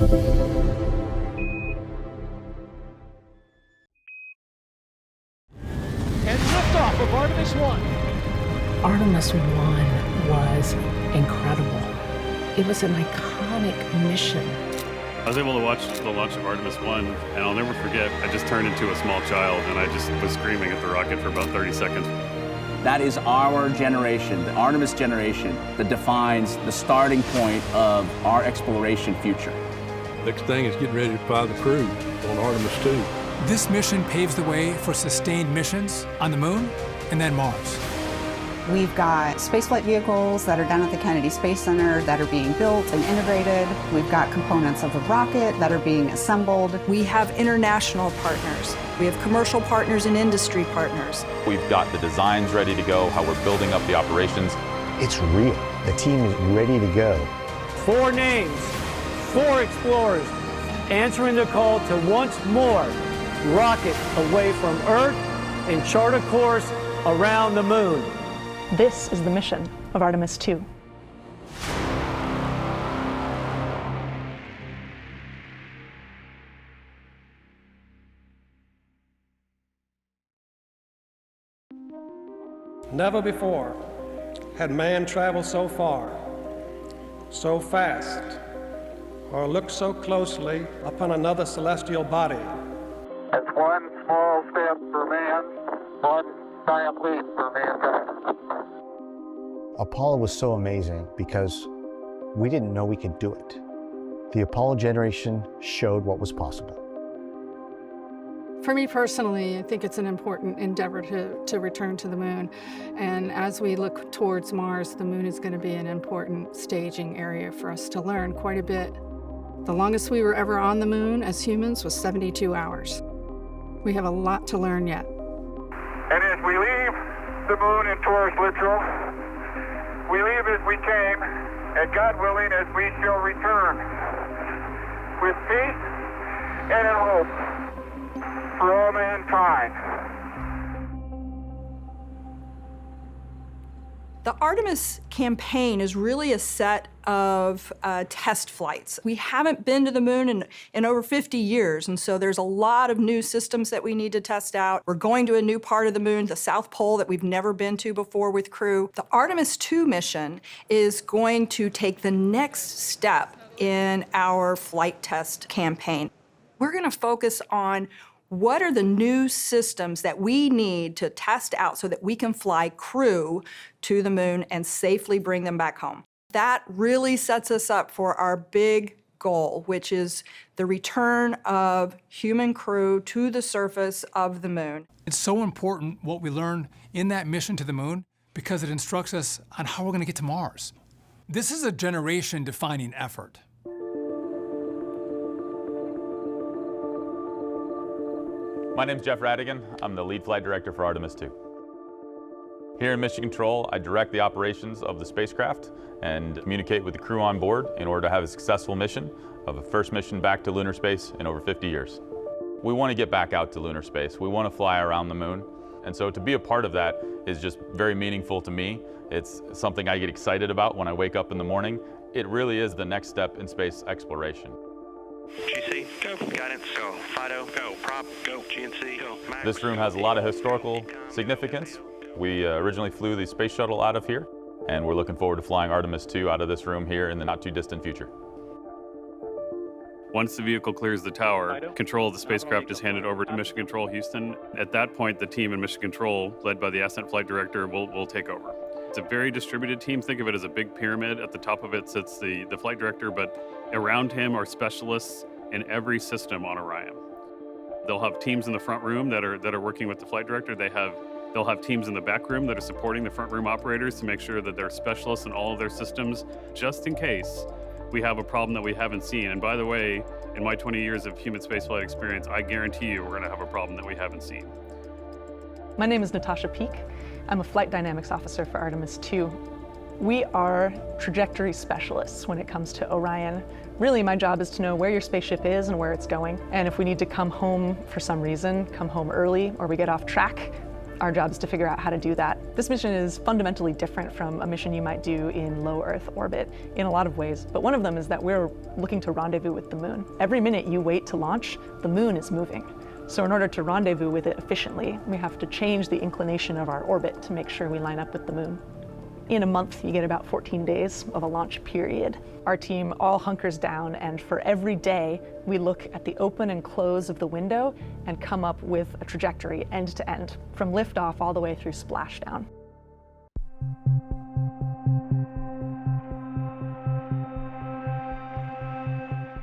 And liftoff of Artemis I. Artemis I was incredible. It was an iconic mission. I was able to watch the launch of Artemis I, and I'll never forget, I just turned into a small child, and I just was screaming at the rocket for about 30 seconds. That is our generation, the Artemis generation, that defines the starting point of our exploration future. Next thing is getting ready to fly the crew on Artemis II. This mission paves the way for sustained missions on the Moon and then Mars. We've got spaceflight vehicles that are down at the Kennedy Space Center that are being built and integrated. We've got components of a rocket that are being assembled. We have international partners. We have commercial partners and industry partners. We've got the designs ready to go, how we're building up the operations. It's real. The team is ready to go. 4 names, 4 explorers, answering the call to once more rocket away from Earth and chart a course around the Moon. This is the mission of Artemis II. Never before had man traveled so far, so fast, or looked so closely upon another celestial body. It's one small step for man, one giant leap for mankind. Apollo was so amazing because we didn't know we could do it. The Apollo generation showed what was possible. For me personally, I think it's an important endeavor to return to the Moon. And as we look towards Mars, the Moon is going to be an important staging area for us to learn quite a bit. The longest we were ever on the Moon as humans was 72 hours. We have a lot to learn yet. And as we leave the Moon in Taurus literal, we leave as we came, and God willing, as we shall return, with peace and in hope for all mankind. The Artemis campaign is really a set of test flights. We haven't been to the Moon in over 50 years, and so there's a lot of new systems that we need to test out. We're going to a new part of the Moon, the South Pole, that we've never been to before with crew. The Artemis II mission is going to take the next step in our flight test campaign. We're going to focus on what are the new systems that we need to test out so that we can fly crew to the Moon and safely bring them back home. That really sets us up for our big goal, which is the return of human crew to the surface of the Moon. It's so important what we learn in that mission to the Moon because it instructs us on how we're going to get to Mars. This is a generation-defining effort. My name's Jeff Radigan. I'm the lead flight director for Artemis II. Here in Mission Control, I direct the operations of the spacecraft and communicate with the crew on board in order to have a successful mission of a first mission back to lunar space in over 50 years. We want to get back out to lunar space. We want to fly around the Moon. And so to be a part of that is just very meaningful to me. It's something I get excited about when I wake up in the morning. It really is the next step in space exploration. GC, go. Guidance, go. FIDO, go. Prop, go. GNC, go. Max, this room has a lot of historical significance. We originally flew the space shuttle out of here, and we're looking forward to flying Artemis II out of this room here in the not too distant future. Once the vehicle clears the tower, control of the spacecraft is handed over to Mission Control Houston. At that point, the team in Mission Control, led by the Ascent Flight Director, will take over. It's a very distributed team. Think of it as a big pyramid. At the top of it sits the flight director, but around him are specialists in every system on Orion. They'll have teams in the front room that are working with the flight director. They'll have teams in the back room that are supporting the front room operators to make sure that they're specialists in all of their systems, just in case we have a problem that we haven't seen. And by the way, in my 20 years of human spaceflight experience, I guarantee you we're going to have a problem that we haven't seen. My name is Natasha Peak. I'm a flight dynamics officer for Artemis II. We are trajectory specialists when it comes to Orion. Really, my job is to know where your spaceship is and where it's going. And if we need to come home for some reason, come home early, or we get off track, our job is to figure out how to do that This mission is fundamentally different from a mission you might do in low Earth orbit in a lot of ways, but one of them is that we're looking to rendezvous with the moon. Every minute you wait to launch, the moon is moving. So in order to rendezvous with it efficiently, we have to change the inclination of our orbit to make sure we line up with the moon. In a month, you get about 14 days of a launch period. Our team all hunkers down, and for every day, we look at the open and close of the window and come up with a trajectory end to end, from liftoff all the way through splashdown.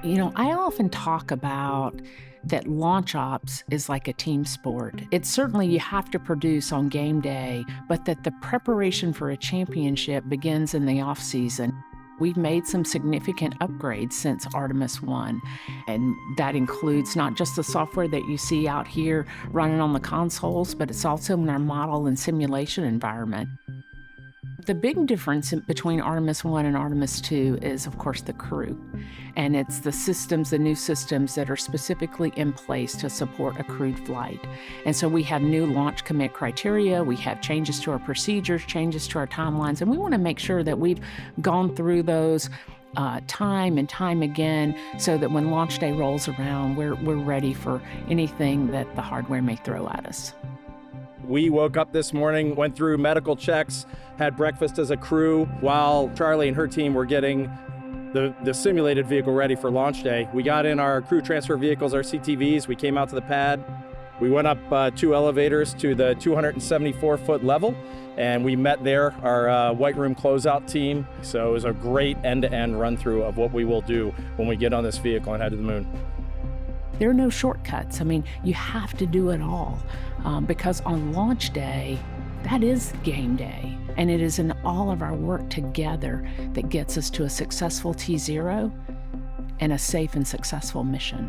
You know, I often talk about that launch ops is like a team sport. It's certainly you have to produce on game day, but that the preparation for a championship begins in the off season. We've made some significant upgrades since Artemis I, and that includes not just the software that you see out here running on the consoles, but it's also in our model and simulation environment. The big difference between Artemis I and Artemis II is, of course, the crew. And it's the systems, the new systems that are specifically in place to support a crewed flight. And so we have new launch commit criteria, we have changes to our procedures, changes to our timelines, and we want to make sure that we've gone through those time and time again so that when launch day rolls around, we're ready for anything that the hardware may throw at us. We woke up this morning, went through medical checks, had breakfast as a crew while Charlie and her team were getting the simulated vehicle ready for launch day. We got in our crew transfer vehicles, our CTVs, we came out to the pad. We went up 2 elevators to the 274-foot level, and we met there, our white room closeout team. So it was a great end-to-end run-through of what we will do when we get on this vehicle and head to the moon. There are no shortcuts. I mean, you have to do it all because on launch day, that is game day. And it is in all of our work together that gets us to a successful T0 and a safe and successful mission.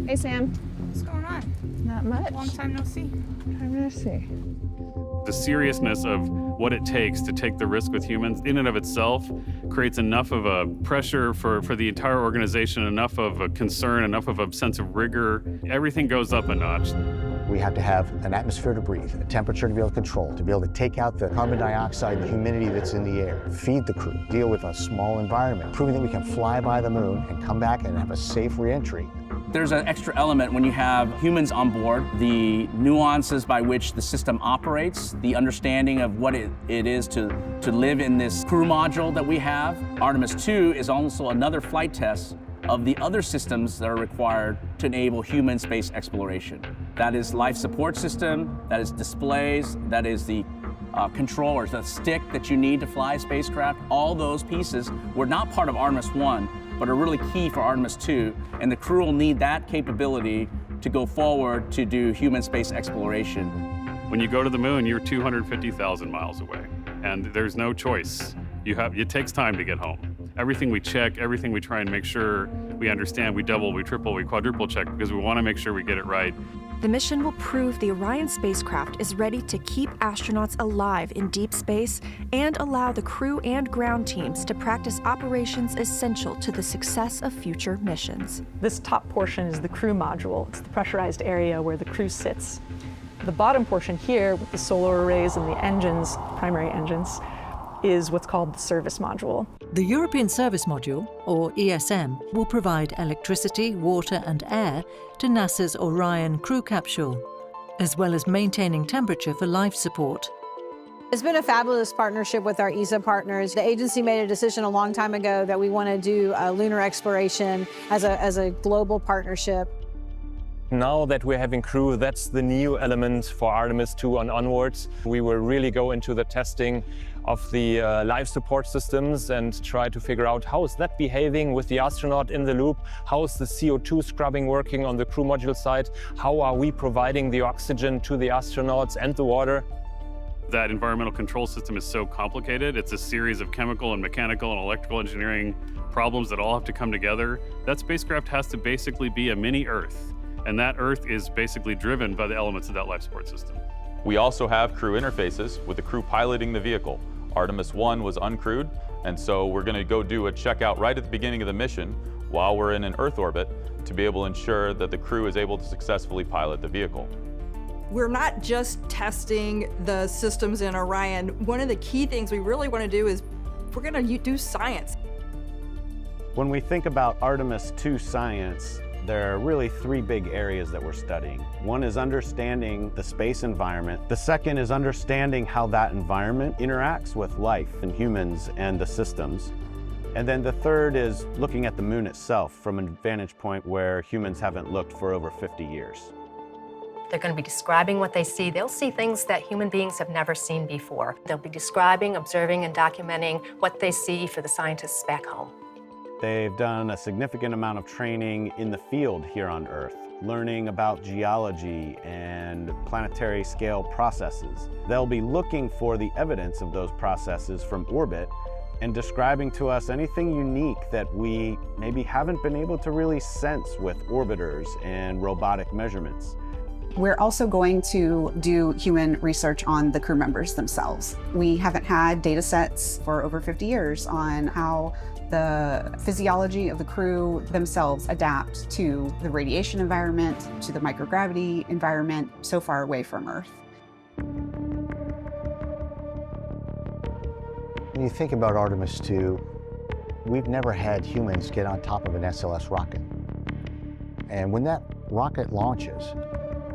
Hey, Sam. What's going on? Not much. Long time no see. Time no see. The seriousness of what it takes to take the risk with humans in and of itself creates enough of a pressure for the entire organization, enough of a concern, enough of a sense of rigor. Everything goes up a notch. We have to have an atmosphere to breathe, a temperature to be able to control, to be able to take out the carbon dioxide, the humidity that's in the air, feed the crew, deal with a small environment, proving that we can fly by the moon and come back and have a safe reentry. There's an extra element when you have humans on board, the nuances by which the system operates, the understanding of what it is to live in this crew module that we have. Artemis II is also another flight test of the other systems that are required to enable human space exploration. That is life support system, that is displays, that is the controllers, the stick that you need to fly a spacecraft. All those pieces were not part of Artemis I, but are really key for Artemis II, and the crew will need that capability to go forward to do human space exploration. When you go to the moon, you're 250,000 miles away, and there's no choice. It takes time to get home. Everything we check, everything we try and make sure we understand, we double, we triple, we quadruple check because we want to make sure we get it right. The mission will prove the Orion spacecraft is ready to keep astronauts alive in deep space and allow the crew and ground teams to practice operations essential to the success of future missions. This top portion is the crew module. It's the pressurized area where the crew sits. The bottom portion here with the solar arrays and the engines, primary engines, is what's called the service module. The European Service Module, or ESM, will provide electricity, water and air to NASA's Orion crew capsule, as well as maintaining temperature for life support. It's been a fabulous partnership with our ESA partners. The agency made a decision a long time ago that we want to do lunar exploration as a global partnership. Now that we're having crew, that's the new element for Artemis II and onwards. We will really go into the testing of the life support systems and try to figure out how is that behaving with the astronaut in the loop, how is the CO2 scrubbing working on the crew module side, how are we providing the oxygen to the astronauts and the water. That environmental control system is so complicated. It's a series of chemical and mechanical and electrical engineering problems that all have to come together. That spacecraft has to basically be a mini Earth. And that Earth is basically driven by the elements of that life support system. We also have crew interfaces with the crew piloting the vehicle. Artemis I was uncrewed, and so we're going to go do a checkout right at the beginning of the mission. while we're in an Earth orbit to be able to ensure that the crew is able to successfully pilot the vehicle. We're not just testing the systems in Orion. One of the key things we really want to do is we're going to do science. When we think about Artemis II science, there are really three big areas that we're studying. One is understanding the space environment. The second is understanding how that environment interacts with life and humans and the systems. And then the third is looking at the moon itself from a vantage point where humans haven't looked for over 50 years. They're going to be describing what they see. They'll see things that human beings have never seen before. They'll be describing, observing, and documenting what they see for the scientists back home. They've done a significant amount of training in the field here on Earth, learning about geology and planetary scale processes. They'll be looking for the evidence of those processes from orbit and describing to us anything unique that we maybe haven't been able to really sense with orbiters and robotic measurements. We're also going to do human research on the crew members themselves. We haven't had data sets for over 50 years on how the physiology of the crew themselves adapt to the radiation environment, to the microgravity environment so far away from Earth. When you think about Artemis II, we've never had humans get on top of an SLS rocket. And when that rocket launches,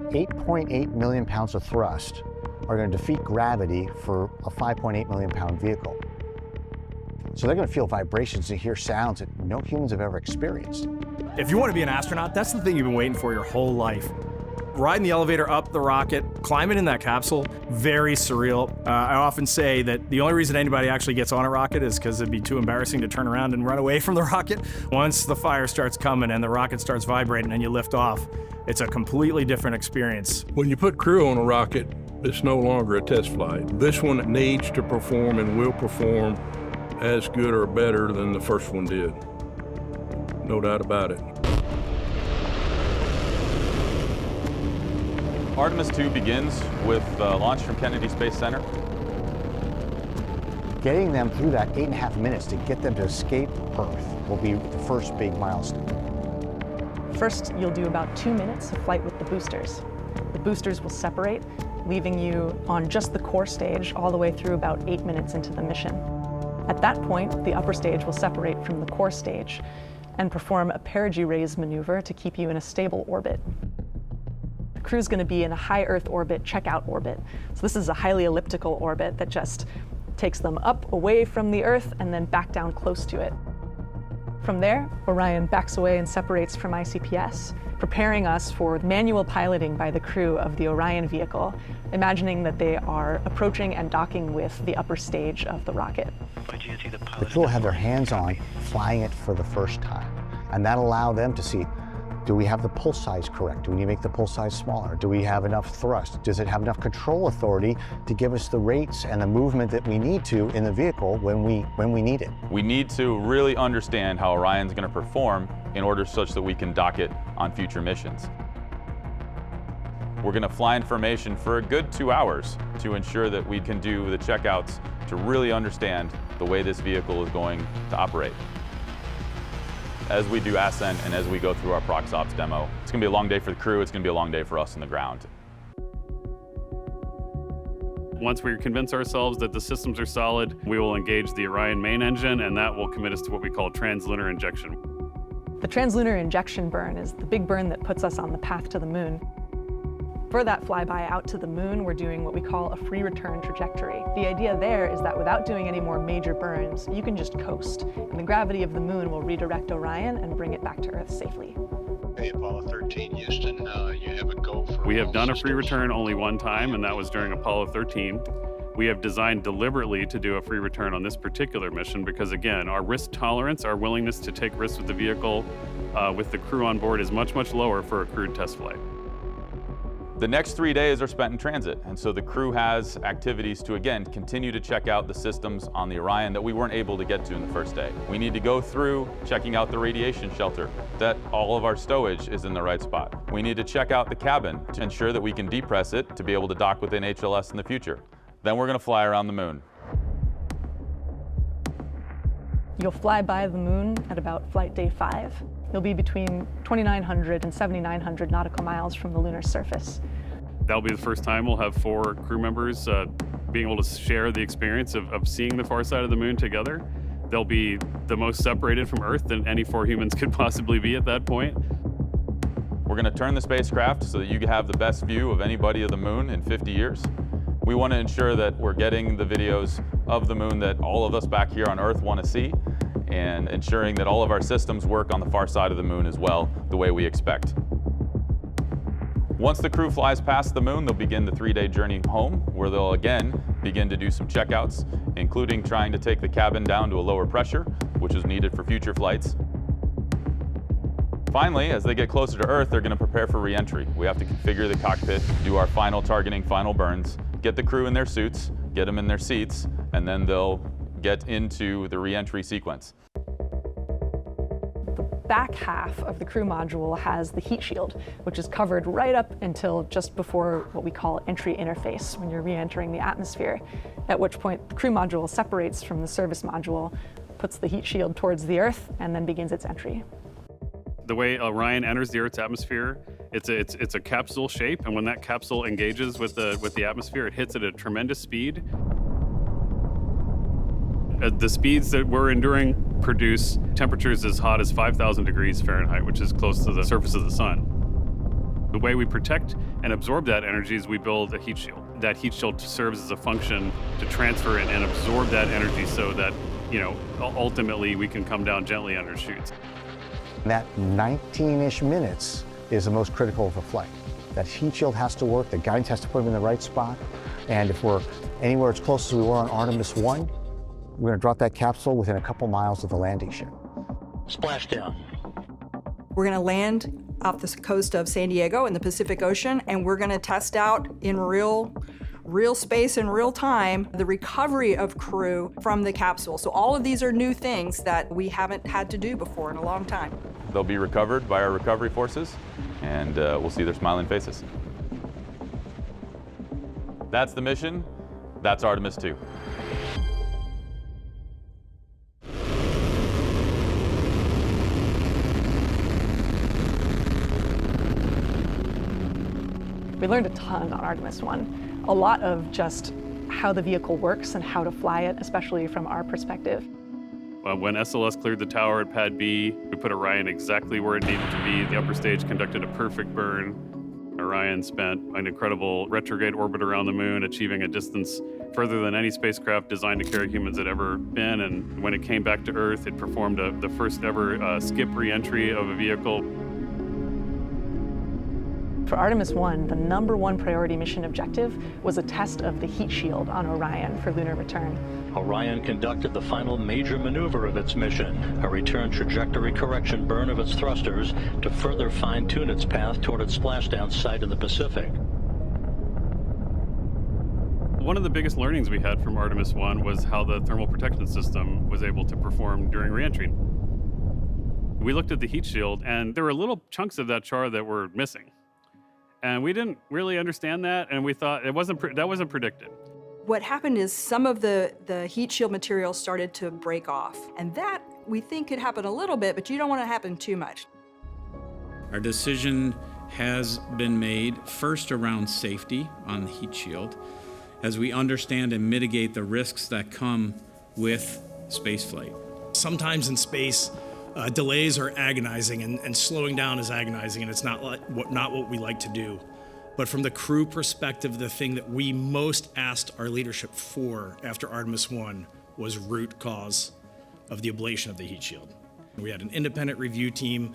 8.8 million pounds of thrust are going to defeat gravity for a 5.8 million pound vehicle. So they're going to feel vibrations and hear sounds that no humans have ever experienced. If you want to be an astronaut, that's the thing you've been waiting for your whole life. Riding the elevator up the rocket, climbing in that capsule, very surreal. I often say that the only reason anybody actually gets on a rocket is because it'd be too embarrassing to turn around and run away from the rocket. Once the fire starts coming and the rocket starts vibrating and you lift off, it's a completely different experience. When you put crew on a rocket, it's no longer a test flight. This one needs to perform and will perform as good or better than the first one did. No doubt about it. Artemis II begins with launch from Kennedy Space Center. Getting them through that 8.5 minutes to get them to escape Earth will be the first big milestone. First, you'll do about 2 minutes of flight with the boosters. The boosters will separate, leaving you on just the core stage all the way through about 8 minutes into the mission. At that point, the upper stage will separate from the core stage and perform a perigee raise maneuver to keep you in a stable orbit. The crew's going to be in a high Earth orbit, checkout orbit. So this is a highly elliptical orbit that just takes them up away from the Earth and then back down close to it. From there, Orion backs away and separates from ICPS, preparing us for manual piloting by the crew of the Orion vehicle, imagining that they are approaching and docking with the upper stage of the rocket. The crew will have their hands on flying it for the first time, and that'll allow them to see, do we have the pulse size correct? Do we need to make the pulse size smaller? Do we have enough thrust? Does it have enough control authority to give us the rates and the movement that we need to in the vehicle when we need it? We need to really understand how Orion's going to perform in order such that we can dock it on future missions. We're going to fly in formation for a good 2 hours to ensure that we can do the checkouts to really understand the way this vehicle is going to operate. As we do ascent and as we go through our Prox Ops demo, it's going to be a long day for the crew, it's going to be a long day for us on the ground. Once we convince ourselves that the systems are solid, we will engage the Orion main engine, and that will commit us to what we call translunar injection. The translunar injection burn is the big burn that puts us on the path to the moon. For that flyby out to the moon, we're doing what we call a free return trajectory. The idea there is that without doing any more major burns, you can just coast, and the gravity of the moon will redirect Orion and bring it back to Earth safely. Hey, Apollo 13, Houston, you have a go for We have done a free return only one time, and that was during Apollo 13. We have designed deliberately to do a free return on this particular mission because, again, our risk tolerance, our willingness to take risks with the vehicle with the crew on board is much, much lower for a crewed test flight. The next 3 days are spent in transit, and so the crew has activities to, again, continue to check out the systems on the Orion that we weren't able to get to in the first day. We need to go through checking out the radiation shelter, that all of our stowage is in the right spot. We need to check out the cabin to ensure that we can depress it to be able to dock within HLS in the future. Then we're going to fly around the moon. You'll fly by the moon at about flight day 5. You'll be between 2,900 and 7,900 nautical miles from the lunar surface. That'll be the first time we'll have 4 crew members being able to share the experience of seeing the far side of the moon together. They'll be the most separated from Earth than any 4 humans could possibly be at that point. We're going to turn the spacecraft so that you have the best view of anybody of the moon in 50 years. We want to ensure that we're getting the videos of the moon that all of us back here on Earth want to see, and ensuring that all of our systems work on the far side of the moon as well, the way we expect. Once the crew flies past the moon, they'll begin the 3-day journey home, where they'll again begin to do some checkouts, including trying to take the cabin down to a lower pressure, which is needed for future flights. Finally, as they get closer to Earth, they're going to prepare for re-entry. We have to configure the cockpit, do our final targeting, final burns, get the crew in their suits, get them in their seats, and then they'll get into the re-entry sequence. The back half of the crew module has the heat shield, which is covered right up until just before what we call entry interface, when you're re-entering the atmosphere, at which point the crew module separates from the service module, puts the heat shield towards the Earth, and then begins its entry. The way Orion enters the Earth's atmosphere, it's a capsule shape, and when that capsule engages with the atmosphere, it hits at a tremendous speed. The speeds that we're enduring produce temperatures as hot as 5,000 degrees Fahrenheit, which is close to the surface of the sun. The way we protect and absorb that energy is we build a heat shield. That heat shield serves as a function to transfer and absorb that energy so that, ultimately we can come down gently under chutes. That 19-ish minutes is the most critical of the flight. That heat shield has to work, the guidance has to put them in the right spot, and if we're anywhere as close as we were on Artemis I, we're going to drop that capsule within a couple miles of the landing ship. Splashdown. We're going to land off the coast of San Diego in the Pacific Ocean, and we're going to test out in real space in real time the recovery of crew from the capsule. So all of these are new things that we haven't had to do before in a long time. They'll be recovered by our recovery forces, and we'll see their smiling faces. That's the mission. That's Artemis II. We learned a ton on Artemis I. A lot of just how the vehicle works and how to fly it, especially from our perspective. When SLS cleared the tower at Pad B, we put Orion exactly where it needed to be. The upper stage conducted a perfect burn. Orion spent an incredible retrograde orbit around the moon, achieving a distance further than any spacecraft designed to carry humans had ever been. And when it came back to Earth, it performed the first ever skip re-entry of a vehicle. For Artemis I, the #1 priority mission objective was a test of the heat shield on Orion for lunar return. Orion conducted the final major maneuver of its mission, a return trajectory correction burn of its thrusters to further fine-tune its path toward its splashdown site in the Pacific. One of the biggest learnings we had from Artemis I was how the thermal protection system was able to perform during reentry. We looked at the heat shield, and there were little chunks of that char that were missing. And we didn't really understand that, and we thought that wasn't predicted. What happened is some of the heat shield material started to break off, and that we think could happen a little bit, but you don't want it to happen too much. Our decision has been made first around safety on the heat shield, as we understand and mitigate the risks that come with spaceflight. Sometimes in space, delays are agonizing and slowing down is agonizing, and it's not what we like to do. But from the crew perspective, the thing that we most asked our leadership for after Artemis I was root cause of the ablation of the heat shield. We had an independent review team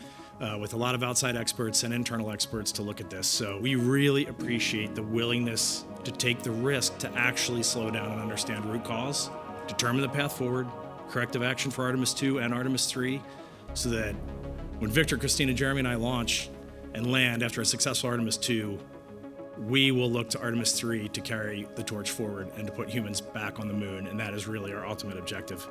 with a lot of outside experts and internal experts to look at this. So we really appreciate the willingness to take the risk to actually slow down and understand root cause, determine the path forward, corrective action for Artemis II and Artemis III, so that when Victor, Christina, Jeremy, and I launch and land after a successful Artemis II, we will look to Artemis III to carry the torch forward and to put humans back on the moon, and that is really our ultimate objective.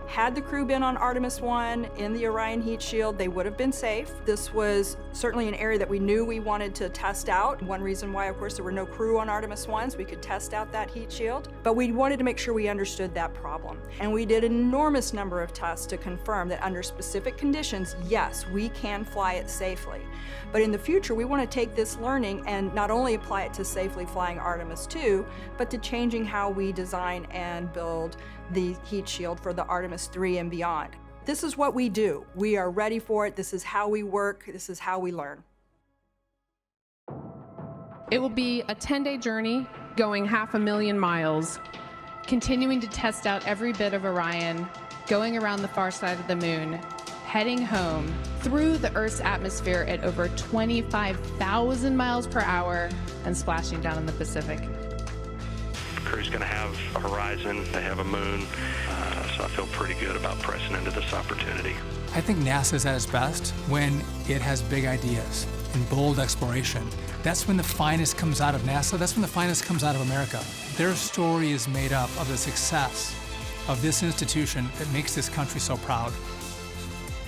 Had the crew been on Artemis I in the Orion heat shield, they would have been safe. This was certainly an area that we knew we wanted to test out. One reason why, of course, there were no crew on Artemis I is we could test out that heat shield. But we wanted to make sure we understood that problem. And we did an enormous number of tests to confirm that under specific conditions, yes, we can fly it safely. But in the future, we want to take this learning and not only apply it to safely flying Artemis II, but to changing how we design and build the heat shield for the Artemis III and beyond. This is what we do. We are ready for it. This is how we work. This is how we learn. It will be a 10-day journey going 500,000 miles, continuing to test out every bit of Orion, going around the far side of the moon, heading home through the Earth's atmosphere at over 25,000 miles per hour and splashing down in the Pacific. The crew's going to have a horizon, they have a moon, so I feel pretty good about pressing into this opportunity. I think NASA's at its best when it has big ideas and bold exploration. That's when the finest comes out of NASA. That's when the finest comes out of America. Their story is made up of the success of this institution that makes this country so proud.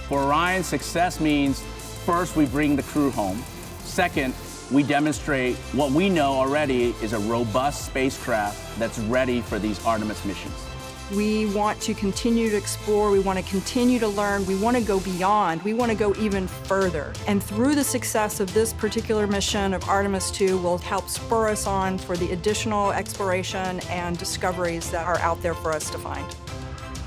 For Orion, success means first we bring the crew home. Second, we demonstrate what we know already is a robust spacecraft that's ready for these Artemis missions. We want to continue to explore, we want to continue to learn, we want to go beyond, we want to go even further. And through the success of this particular mission of Artemis II will help spur us on for the additional exploration and discoveries that are out there for us to find.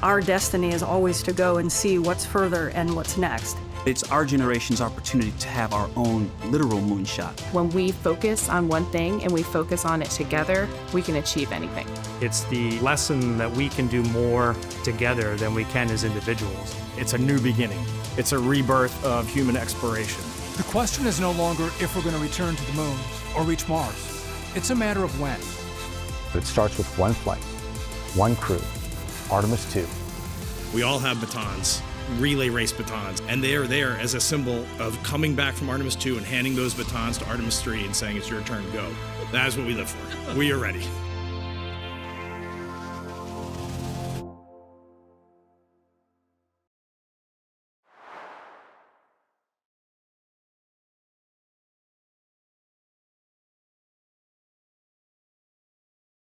Our destiny is always to go and see what's further and what's next. It's our generation's opportunity to have our own literal moonshot. When we focus on one thing and we focus on it together, we can achieve anything. It's the lesson that we can do more together than we can as individuals. It's a new beginning. It's a rebirth of human exploration. The question is no longer if we're going to return to the moon or reach Mars. It's a matter of when. It starts with one flight, one crew, Artemis II. We all have batons, relay race batons, and they are there as a symbol of coming back from Artemis II and handing those batons to Artemis III and saying it's your turn to go. That is what we live for. We are ready.